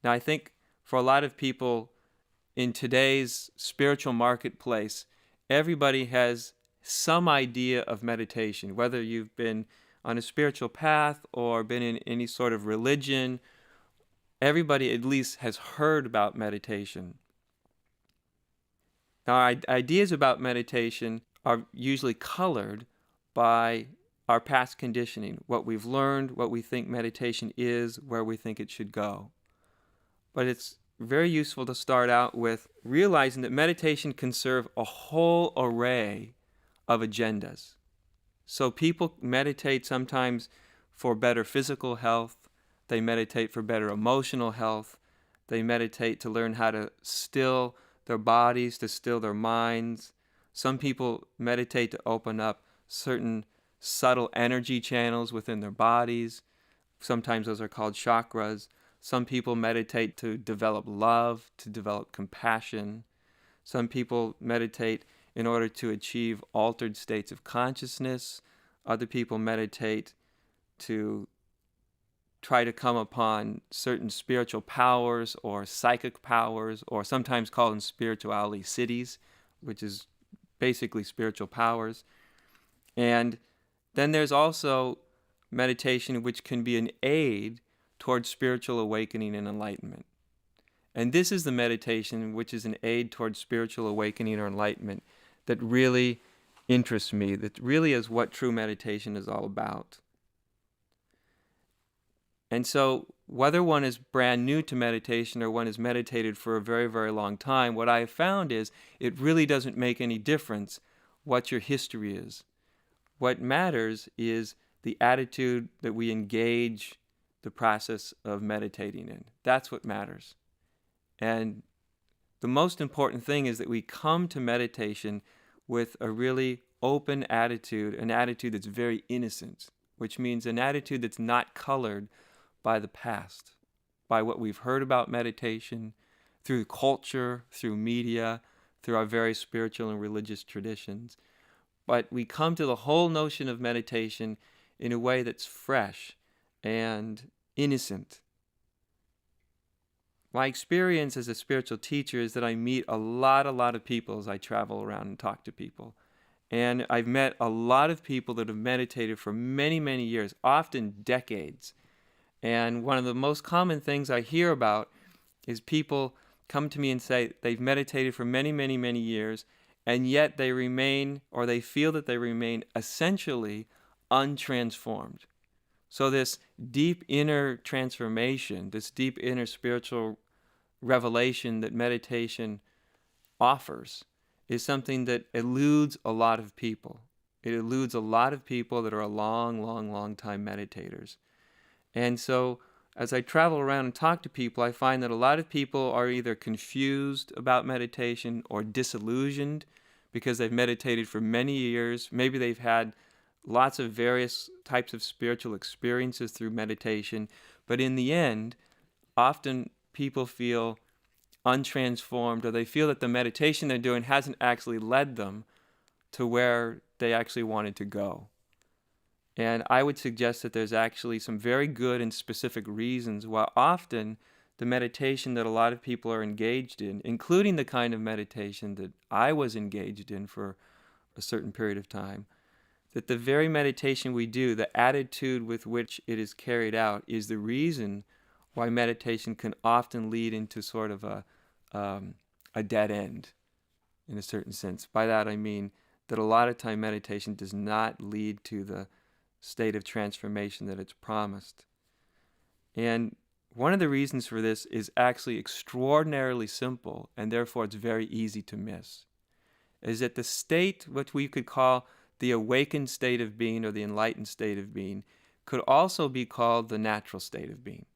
Now, I think for a lot of people in today's spiritual marketplace, everybody has some idea of meditation, whether you've been on a spiritual path or been in any sort of religion. Everybody at least has heard about meditation. Now, our ideas about meditation are usually colored by our past conditioning, what we've learned, what we think meditation is, where we think it should go. But it's very useful to start out with realizing that meditation can serve a whole array of agendas. So people meditate sometimes for better physical health. They meditate for better emotional health. They meditate to learn how to still their bodies, to still their minds. Some people meditate to open up certain subtle energy channels within their bodies. Sometimes those are called chakras. Some people meditate to develop love, to develop compassion. Some people meditate in order to achieve altered states of consciousness. Other people meditate to try to come upon certain spiritual powers or psychic powers, or sometimes called in spirituality cities, which is basically spiritual powers. And then there's also meditation which can be an aid towards spiritual awakening and enlightenment. And this is the meditation which is an aid towards spiritual awakening or enlightenment that really interests me, that really is what true meditation is all about. And so whether one is brand new to meditation or one has meditated for a very, very long time, what I have found is it really doesn't make any difference what your history is. What matters is the attitude that we engage the process of meditating in. That's what matters. And the most important thing is that we come to meditation with a really open attitude, an attitude that's very innocent, which means an attitude that's not colored by the past, by what we've heard about meditation, through culture, through media, through our various spiritual and religious traditions. But we come to the whole notion of meditation in a way that's fresh and innocent. My experience as a spiritual teacher is that I meet a lot of people as I travel around and talk to people. And I've met a lot of people that have meditated for many, many years, often decades. And one of the most common things I hear about is people come to me and say they've meditated for many, many, many years, and yet they remain, or they feel that they remain essentially untransformed. So this deep inner transformation, this deep inner spiritual revelation that meditation offers is something that eludes a lot of people. It eludes a lot of people that are a long time meditators. And so as I travel around and talk to people, I find that a lot of people are either confused about meditation or disillusioned because they've meditated for many years. Maybe they've had lots of various types of spiritual experiences through meditation, but in the end, often people feel untransformed, or they feel that the meditation they're doing hasn't actually led them to where they actually wanted to go. And I would suggest that there's actually some very good and specific reasons why often the meditation that a lot of people are engaged in, including the kind of meditation that I was engaged in for a certain period of time, that the very meditation we do, the attitude with which it is carried out, is the reason why meditation can often lead into sort of a dead end, in a certain sense. By that I mean that a lot of time meditation does not lead to the state of transformation that it's promised. And one of the reasons for this is actually extraordinarily simple, and therefore it's very easy to miss, is that the state, what we could call the awakened state of being or the enlightened state of being, could also be called the natural state of being.